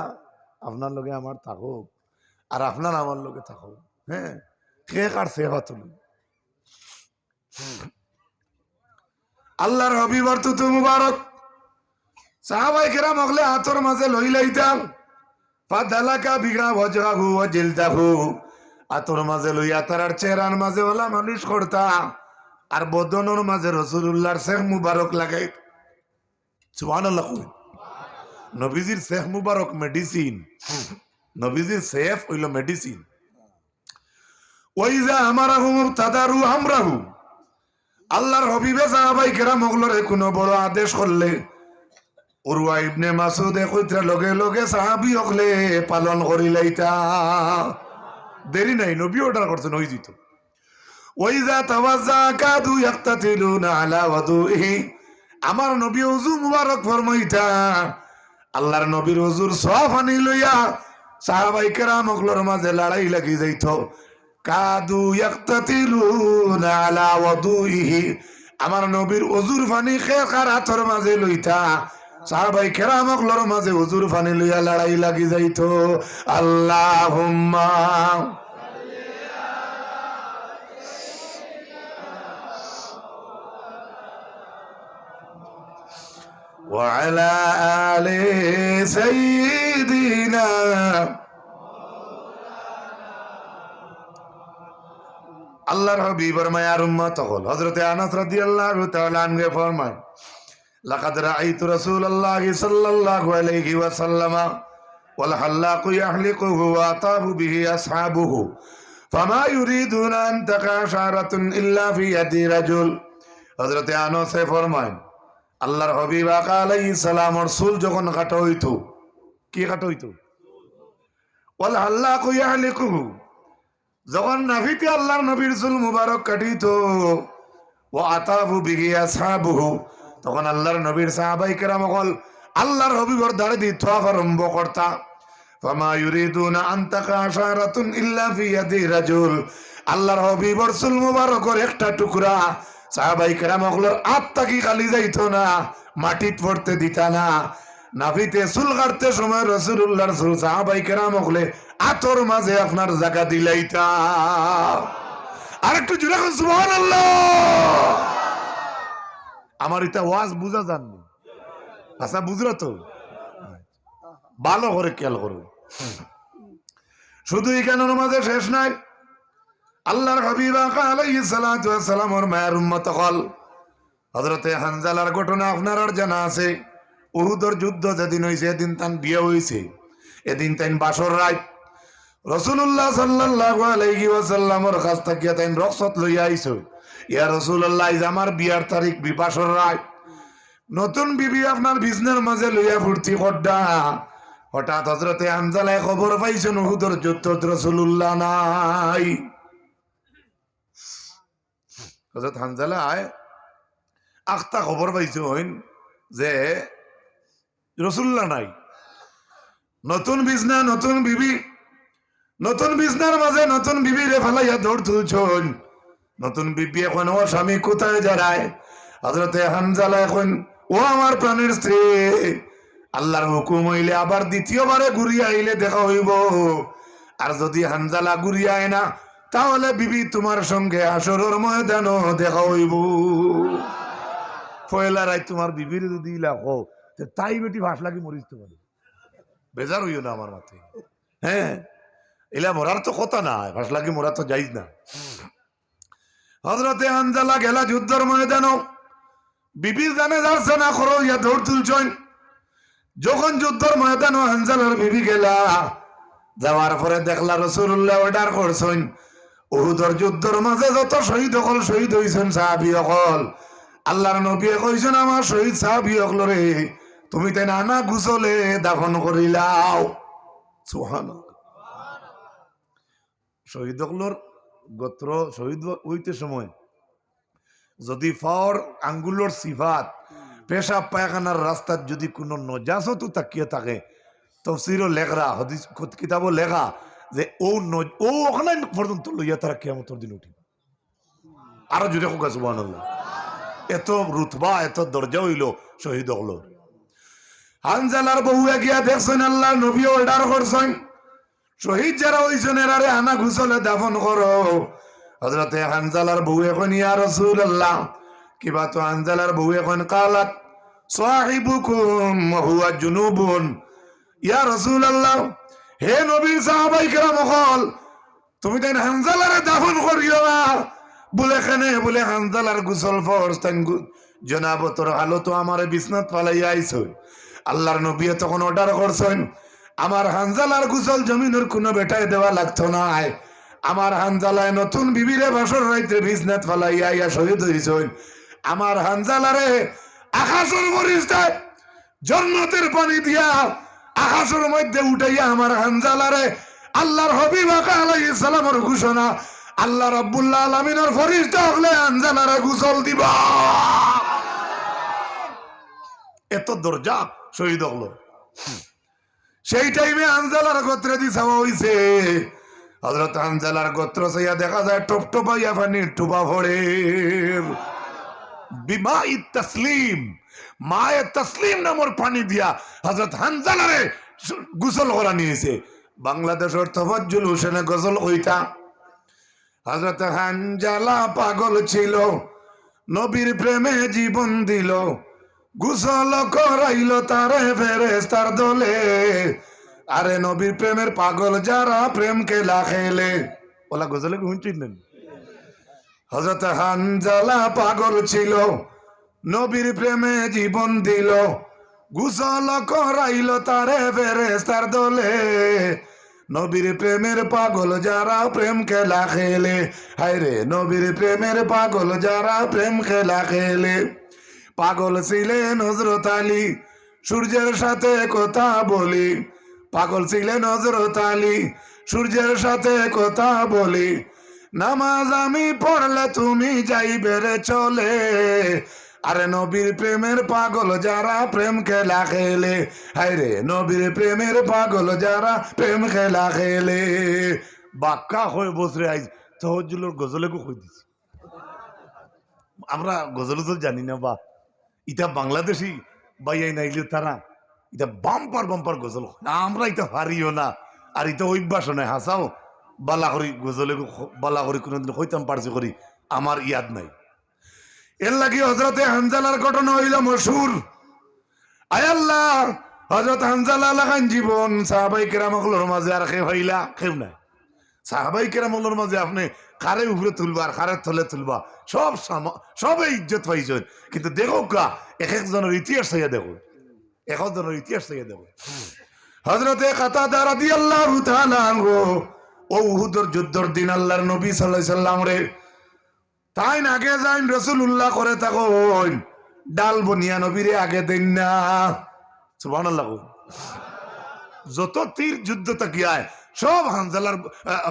আপনার লগে আমার থাকুক আর আপনার আমার লগে থাকুক। হ্যাঁ, কে কার সেবা তুলো আল্লাহর হাবিবের থুতু মুবারক সাহাবায়ে কেরাম হলে হাতর মাঝে লইলাইতাম। ফাদালাকা বিগা ওয়াজহাহু ওয়া জিলদাহু, হাতর মাঝে লইয়া তার চেহারার মাঝে ওলা মালিশ করতা আর বদনের মাঝে রাসূলুল্লাহর শেখ মুবারক লাগাই। সুবহানাল্লাহ। নবীজির শেখ মুবারক মেডিসিন, নবীজির শেফ হইল মেডিসিন। ওইজা আমারাহু মুবতাদারু আমরাহু, আল্লাহর হাবিবে সাহাবায়ে কেরাম হলরে কোন বড় আদেশ করলে উরওয়া ইবনে মাসউদ কইত্রা লগে লগে সাহাবী হকলে পালন করিলাইতা। দেরি নাই, নবী অর্ডার করছেন ওই দিত। ওইজা তাওয়াজ্জা কাদু ইয়াক্তাতিলুনা আলা ওয়াদুহি, আমার নবী ওযু মুবারক ফরমাইতা। আল্লাহর নবীর ওযুর সওয়াব আনি লইয়া সাহাবায়ে কেরাম হকলর মাঝে লড়াই লাগি যাইত। কাদু ইয়াক্তাতিলুনা আলা ওয়াদুহি, আমার নবীর ওযুর পানি খেকার হাতর মাঝে লইতা সাহাবায়ে কেরাম হকলর মাঝে ওযুর পানি লইয়া লড়াই লাগি যাইত। আল্লাহুম্মা وعلى آل سيدنا আল্লাহর হাবিবের মায়ার উম্মত হল হযরতে আনাস রাদিয়াল্লাহু তাআলা আনহু ফরমায় লাকাদ রাআইতু রাসূলুল্লাহি সাল্লাল্লাহু আলাইহি ওয়াসাল্লাম ওয়াল হাল্লাকু ইয়াহলিকুহু ওয়া আতাহু বিহি আসহাবুহু ফামা ইউরিদুনা আন তাকাশারাতুন ইল্লা ফি ইয়াদি রাজুল। হযরতে আনাস ফরমায় আল্লাহর হাবিব আলাইহিস সালামের চুল যখন কাটা হইতো, কি কাটা হইতো? ওয়াল হাল্লাকু ইয়াহলিকুহু, যখন নাভিতে আল্লাহর নবীর চুল মুবারক কাটিত। ওয়া আতাহু বিহি আসহাবুহু, তখন আল্লাহর নবীর সাহাবায়ে কেরাম হল আল্লাহর হাবিবের দাড়ি দিয়ে তোয়াফ আরম্ভ করতা। ফামা ইউরিদুনা আন তাকাশারাতুন ইল্লা ফি ইয়াদি রাজুল, আল্লাহর হাবিবের চুল মুবারকের একটা টুকরা সাহাবায়ে কেরাম হলর আত্মা কি খালি যাইতো না, মাটিত পড়তে দিতা না। নাভিতে চুল কাটতে সময় রাসূলুল্লাহর চুল সাহাবায়ে কেরাম হলে আতর মাঝে আপনার জায়গা দিলাইতা। আরেকটু জোরে কর সুবহানাল্লাহ। আমার এটা ওয়াজ বুঝা জাননি, আচ্ছা বুঝলো তো, ভালো করে খেয়াল করো। শুধু এখানের মাঝে শেষ নাই, আল্লাহর হাবিব আলাইহিস সালাতু ওয়াস সালামের মায়ের উম্মত হল হযরতে হানজালার ঘটনা আপনার জানা আছে। উহুদের যুদ্ধ যেদিন হইছে এদিন তান বিয়ে হইছে, এদিন তাইন বাসর রাত। রাসূলুল্লাহ সাল্লাল্লাহু আলাইহি ওয়াসাল্লামের কাছ থেকে তাইন রুখসত লইয়া আইছো, ইয়া রাসূলুল্লাহ আজ আমার বিয়ার তারিখ বাসর রাত। নতুন বিবি আপনার বিছনার মাঝে লইয়া ফুর্তি করডা। হঠাৎ হযরতে হানজালায় খবর পাইছেন উহুদের যুদ্ধত রাসূলুল্লাহ নাই। হযরত হানজালা আখতা খবর পাইছেন যে রাসূলুল্লাহ নাই। নতুন বিছনা, নতুন বিবি, নতুন বিছনার মাঝে নতুন বিবি রে ফেলাইয়া দৌড় তুলছেন। নতুন বিবি এখন ও স্বামী কোথায় দাঁড়ায়? হযরতে হানজালা এখন, ও আমার প্রাণের স্ত্রী, আল্লাহর হুকুম হইলে আবার দ্বিতীয়বারে ঘুরিয়া আইলে দেখা হইব। আর যদি হানজালা ঘুরিয়া আয় না, তাহলে বিবি তোমার সঙ্গে আসরের ময়দানও দেখা হইব। পয়লা রাত তোমার বিবির যদি লাগো তাই বেটি ভাস লাগি মরিতে পারে, বেজার হইও না আমার মাথায়। হ্যাঁ, এলা মরার তো কথা না, ভাস লাগি মরা তো যাইজ না। হযরতে হানজালা গেলা যুদ্ধের ময়দানও, বিবির জানে যাচ্ছে না করো ইয়া দৌড় তুলছেন। যখন যুদ্ধের ময়দানও হানজালার বিবি গেলা, যাওয়ার পরে দেখলা রাসূলুল্লাহ অর্ডার করছেন উহুদের যুদ্ধের মাঝে যত শহীদ হল শহীদ হইছেন সাহাবী হল, আল্লাহর নবী কইছেন আমার শহীদ সাহাবী হলরে তুমি তাই নানা গুছলে দাফন করিলাও। সুবহানাল্লাহ। শহীদ হলর গোত্র শহীদ হইতে সময় যদি পাওয়ার আঙ্গুলোর সিফাত পেশাব পায়খানার রাস্তার যদি কোনো নজাসত তাকিয়ে থাকে, তফসিরও লেখরা হদিস কিতাবও লেখা যে ও ওখানে পর্যন্ত লইয়া তারা কিয়ামতের দিন উঠি। আরো জুড়ে হোক সুবহানাল্লাহ। এত রুতবা এত দরজা হইল শহীদ হল। হানজালার বউ গিয়া দেখছেন আল্লাহ নবী অর্ডার করছেন শহীদ যারা হইছেন এরারে আনা ঘুষলে দাফন করো। হযরতে হানজালার বউ এখন ইয়া রাসূলুল্লাহ কিবা তো হানজালার বউ এখন কালাত সাহিবুকুম হুয়া জুনুবুন। ইয়া রাসূলুল্লাহ, হে নবীর সাহাবাই কেরাম হল, তুমি তাই হানজালারে দাফন করিও না বলে খানে বলে হানজালার গুসল ফরজ তাই জনাব তোর আলো তো আমার বিছনাত ফালাইয়া আইছো। আল্লাহর নবী তখন অর্ডার করছেন আমার হানজালার গুসল জমিনের কোনো বেটায় দেওয়া লাগতো না। আমার হানজালায় নতুন বিবিরে বাসর রাইতে বিছনাত ফালাইয়া ইয়া শহীদ হইছেন। আমার হানজালারে আকাশের মরিচটায় জান্নাতের পানি দিয়া আকাশের মধ্যে উঠাইয়া আমার হানজালারে আল্লাহর হাবিব আলাইহিস সালামের ঘোষণা আল্লাহ রাব্বুল আলামিনের ফেরেশতা হলে হানজালারে গোসল দিবা। এত দরজা শহীদ হলো। সেই টাইমে হানজালার গোত্রে দি চাওয়া হইছে। হযরত হানজালার গোত্র চাইয়া দেখা যায় টপটপাইয়া পানির টুপা পড়ে। বিমাই তাসলিম, মায়ে তাসলিম নামের পানি দিয়া হযরত হানজালারে গোসল করা নিয়েছে। বাংলাদেশের তফাজ্জুল হোসেনে গজল কইতা হযরত হানজালা পাগল ছিল নবীর প্রেমে জীবন দিল গোসল করাইল তারে ফেরেশতার দলে। আরে নবীর প্রেমের পাগল যারা প্রেম খেলা খেলে ওলা গজলে শুনছিলেন। হযরত হানজালা পাগল ছিল নবীর প্রেমে জীবন দিল গোসল করাইল তারে ফেরেশতার দলে। নবীর প্রেমের পাগল যারা প্রেম খেলা খেলে, হায়রে নবীর প্রেমের পাগল যারা প্রেম খেলা খেলে। পাগল ছিলেন হযরত আলী সূর্যের সাথে কথা বলি, পাগল ছিলেন হযরত আলী সূর্যের সাথে কথা বলি। নামাজ আমি পড়লে তুমি যাইবে রে চলে। আরে নবীর প্রেমের পাগল যারা প্রেম খেলা খেলে, হায়রে নবীর প্রেমের পাগল যারা প্রেম খেলা খেলে। বাক্কা হয়ে বসরে আইজ তহজ্জুলের গজলে কই দিছি। আমরা গজল তো জানি না বা ইটা বাংলাদেশি বাইয়াই নাইলে তারা এটা বাম্পার বাম্পার গজল আমরা এটা হারিও না। আর এটা অভ্যাসও নাই হাসাও বালা করি গজলে বালা করি কোনোদিন হইতাম পারছি করি আমার ইয়াদ নাই। এর লাগি হযরতে হানজালার ঘটনা হইল মশহুর। আয় আল্লাহ, হযরত হানজালা লাগান জীবন সাহাবাই কেরামগুলোর মাঝে আর কেউ হইলা কেউ নাই। সাহাবাই কেরামগুলোর মাঝে আপনি কারে উপরে তুলবা আর কারে তলে তুলবা সবে ইজ্জত পাইছেন। কিন্তু দেখো কা এক একজনের ইতিহাস চাইয়া দেখো, এক একজনের ইতিহাস চাইয়া দেখো। হযরতে কাতাদা রাদিয়াল্লাহু তাআলা আনহু ও উহুদের যুদ্ধের দিন আল্লাহর নবী সাল্লাল্লাহু আলাইহি সাল্লাম রে তাই আগে যাইন রাসূলুল্লাহ করে থাকুন ডাল বনিয়া নবীরে আগে দেন না। সুবহানাল্লাহ। যত তীর যুদ্ধ তাকিয়ায় সব হানজালার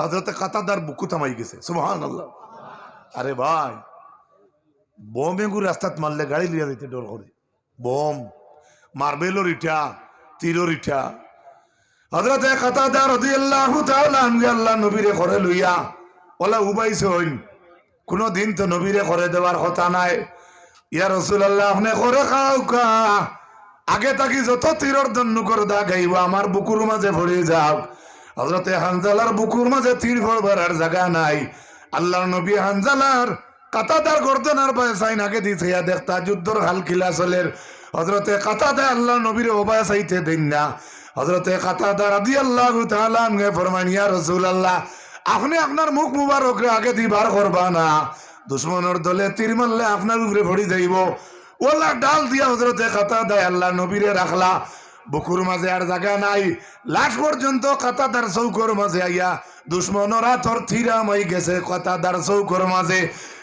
হযরতে কাতাদার বুকু থামাই গেছে। সুবহানাল্লাহ। আরে ভাই বোম এগুলো রাস্তাত মারলে গাড়ি লিয়া দিতে ডর করে। বোম মার্বেলর ইটা তীরর ইটা। হযরতে কাতাদা রাদিয়াল্লাহু তাআলা আনহু আল্লাহ নবীরে করে লইয়া ওলা উবাইছেন। কোন দিন তো নবীরে করে দেওয়ার কথা নাই। ইয়া রাসূলুল্লাহ আপনি করে খাও কা আগে থাকি যত তীরর দন্ন করে দা গাইব আমার বুকুর মাঝে ভরে যাও। হযরতে হানজালার বুকুর মাঝে তীর ভরবার আর জায়গা নাই। আল্লাহর নবী হানজালার কাতাদার গর্দনার পায়ে সাইন আগে দিছে দেখতা যুদ্ধর হাল খিলা চলের। হযরতে কাতাদা আল্লাহ নবীর ওবায় চাইতে দেন না। হযরতে কাতাদা রাদিয়াল্লাহু তাআলা আনহু ফরমান ইয়া রাসূলুল্লাহ আপনি আপনার মুখ মুবারক আগে দিবার করবা না। দুশ্মনের দলে তীর মারলে আপনার উপরে ভরি যাইব। ওলা ডাল দিয়া হযরতে কাতাদা আল্লাহ নবীরে রাখলা। বুকুর মাঝে আর জায়গা নাই। লাশ পর্যন্ত কাতাদার চৌকর মাঝে আইয়া দুশ্মনরা তোর থিরামাই গেছে কাতাদার চৌকর মাঝে।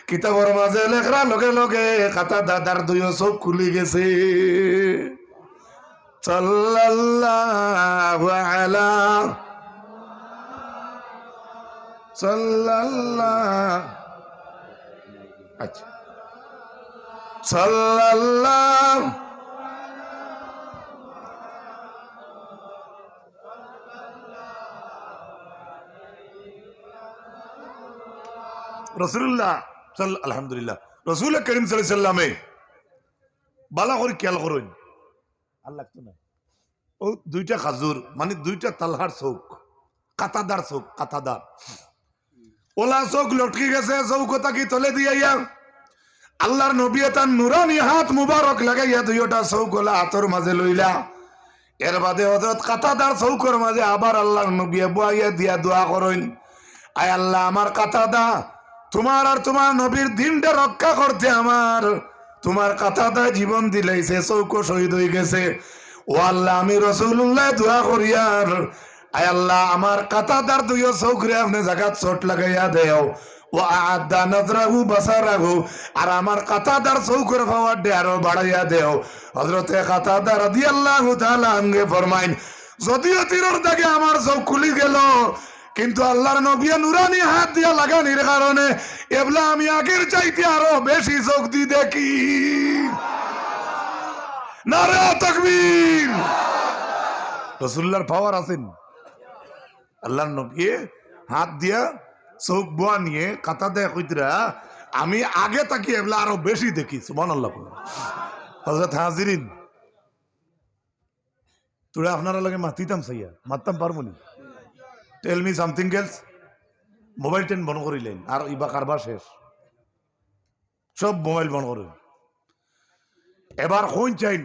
কিতাবর মাঝে লেখরা লগে লগে কাতাদার দুই চোখ খুলি গেছে। সাল্লাল্লাহু আলা সাল্লাল্লাহ। আচ্ছা সাল্লাল্লাহু রাসূলুল্লাহ আলহামদুলিল্লাহ রাসূল করিম সাল্লাল্লাহু আলাইহি সাল্লামে বালা করে খেয়াল করুন আল্লাহ তো না ও দুইটা খাজুর মানে দুইটা তালহার চৌক কাতাদার চৌক কাতাদার ওলা চৌক লটকি গেছে চৌকতা কি তলে দিয়া আল্লাহর নবী তার নুরানি হাত মুবারক লাগাইয়া দুইটা চৌক ওলা হাতর মাঝে লইলা এর বাদে হযরত কাতাদার চৌকর মাঝে আবার আল্লাহর নবী বুয়াইয়া দিয়া দোয়া করেন আয় আল্লাহ আমার কাতাদা তোমার আর তোমার নবীর দিনটা রক্ষা করতে আমার তোমার কাতাদা জীবন দিলাইছে চৌক শহীদ হয়ে গেছে ও আল্লাহ আমি রাসূলুল্লাহ দোয়া করি আর আয় আল্লাহ আমার কাতাদার দুইও চৌকরে আপনি জায়গাত চোট লাগাইয়া দেও ও আদা নজরাহু বাসারাহু আর আমার কাতাদার চৌকর পাওয়ার ডে আরো বাড়াইয়া দেও হযরতে কাতাদা রাদিয়াল্লাহু তাআলা আনহু ফরমাইন যদিও তীরের দাগে আমার চোখ খুলি গেল কিন্তু আল্লাহর নবী নুরানি হাত দিয়া লাগানির কারণে এবলা আমি আগের চাইতে আরো বেশি চোখ দি দেখি নারে তাকবীর রাসূলুল্লাহর পাওয়ার আছেন আল্লাহর নবী হাত দিয়া চোখ বোয়া নিয়ে কাতা দেয় কইতরা আমি আগে তাকি এবলা আরো বেশি দেখি সুবহানাল্লাহ হযরত হাজিরিন তোরা আপনারা লাগে মাতিতাম সাইয়া মারতাম পারবনি tell me something else mobile টেন বন্ধ করিলেন আর ইবা কারবার শেষ সব মোবাইল বন্ধ করেন এবার কোন চাইন